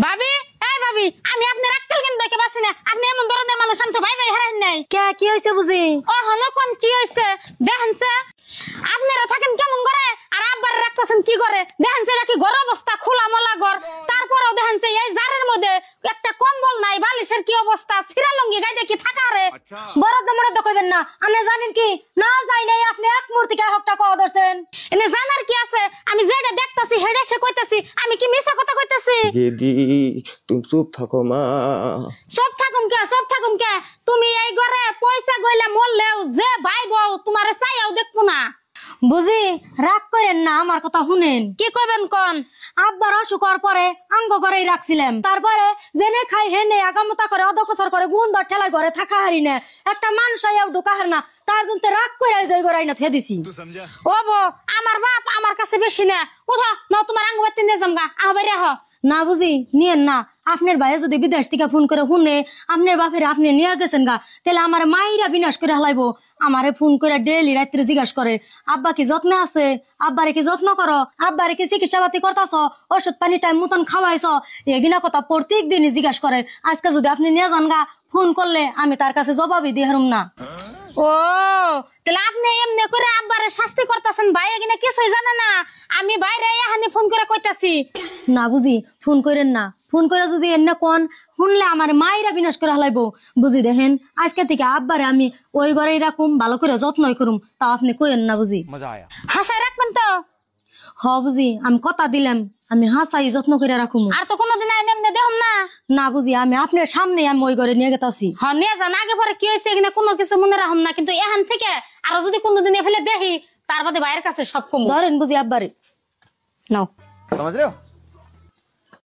ভাবি এই ভাবি আমি আপনার আক্কেল কেন দেখে পাচ্ছি না আপনি এমন ধরনের মানুষ আমি তো ভাই ভাই হারাই নাই কে কি হয়েছে বুঝি ও হলো কোন কি হয়েছে দেখেনছে আপনারা থাকেন কেমন করে আর আব্বার রাখতেছেন কি করে দেখেনছে নাকি ঘর অবস্থা খোলা মোলা ঘর তারপরেও দেখেনছে এই জারের মধ্যে একটা কম্বল নাই বালিশের কি অবস্থা ছিড়া লুঙ্গি গায়ে দেখি থাকা রে বরাদ্দ মরাদ্দ কইবেন না আপনি জানেন কি না যাই নাই আপনি এক মুহূর্তে কে হকটা কওয়া ধরছেন এনে জানার কি আছে আমি যেটা দেখতাছি হেডে সে কইতাছি আমি কি মিছা কথা কইতাছি দিদি তুমি চুপ থাকো মা। সব থাকুম কে তুমি এই ঘরে পয়সা গইলে মরলেও যে ভাই বউ তোমারে চাইয়াও দেখবো না বুঝি রাগ করেন না আমার কথা শুনেন কি কইবেন কোন আব্বার অসুখ হওয়ার পরে আঙ্গ ঘরেই রাখছিলাম তারপরে জেনে খাই হেনে আগামতা করে অধকচর করে গুন্দর ঠেলায় ঘরে থাকা হারি না একটা মানুষ আইয়াও ঢোকা হার না তার জন্য রাগ করে যাই ঘরে আইনা থুয়ে দিছি ও বো আমার বাপ আমার কাছে বেশি না উঠো না তোমার আঙ্গ বাতি নিয়ে যামগা আহবারে হ না বুঝি নিয়েন না আপনার ভাইয়া যদি বিদেশ থেকে ফোন করে শুনে আপনার বাপের আপনি নিয়ে গেছেন গা তাহলে আমার মাইরা বিনাশ করে হালাইবো আমারে ফোন করে ডেইলি রাত্রে জিজ্ঞাসা করে আব্বা কি যত্নে আছে আব্বারে কি যত্ন করো আব্বারে কি চিকিৎসা পাতি করতেছ ওষুধ পানি টাইম মতন খাওয়াইছ এগিনা কথা প্রত্যেক দিনই জিজ্ঞাসা করে আজকে যদি আপনি নিয়ে যান গা ফোন করলে আমি তার কাছে জবাবই দিয়ে হারুম না ও তাহলে আপনি এমনি করে আব্বারে শাস্তি করতেছেন ভাই এখানে কিছুই জানে না আমি বাইরে এখানে ফোন করে কইতাছি না বুঝি ফোন করেন না ফোন করে যদি এনে কোন শুনলে আমার মায়েরা বিনাশ করে হালাইবো বুঝি দেখেন আজকে থেকে আব্বারে আমি ওই ঘরেই রাখুম ভালো করে যত্নই করুম তা আপনি কইেন না বুঝি হাসাই রাখবেন তো হ বুঝি আমি কথা দিলাম আমি হাসাই যত্ন করে রাখুম আর তো কোনোদিন আইনে এমনি দেখুন না না বুঝি আমি আপনার সামনে আমি ওই ঘরে নিয়ে গেতাছি হ নিয়ে যান আগে পরে কি হয়েছে এখানে কোনো কিছু মনে রাখুন না কিন্তু এখান থেকে আরো যদি কোনোদিন ফেলে দেখি তার বাদে বাইরের কাছে সব কম ধরেন বুঝি আব্বারে নাও समझ रहे हो।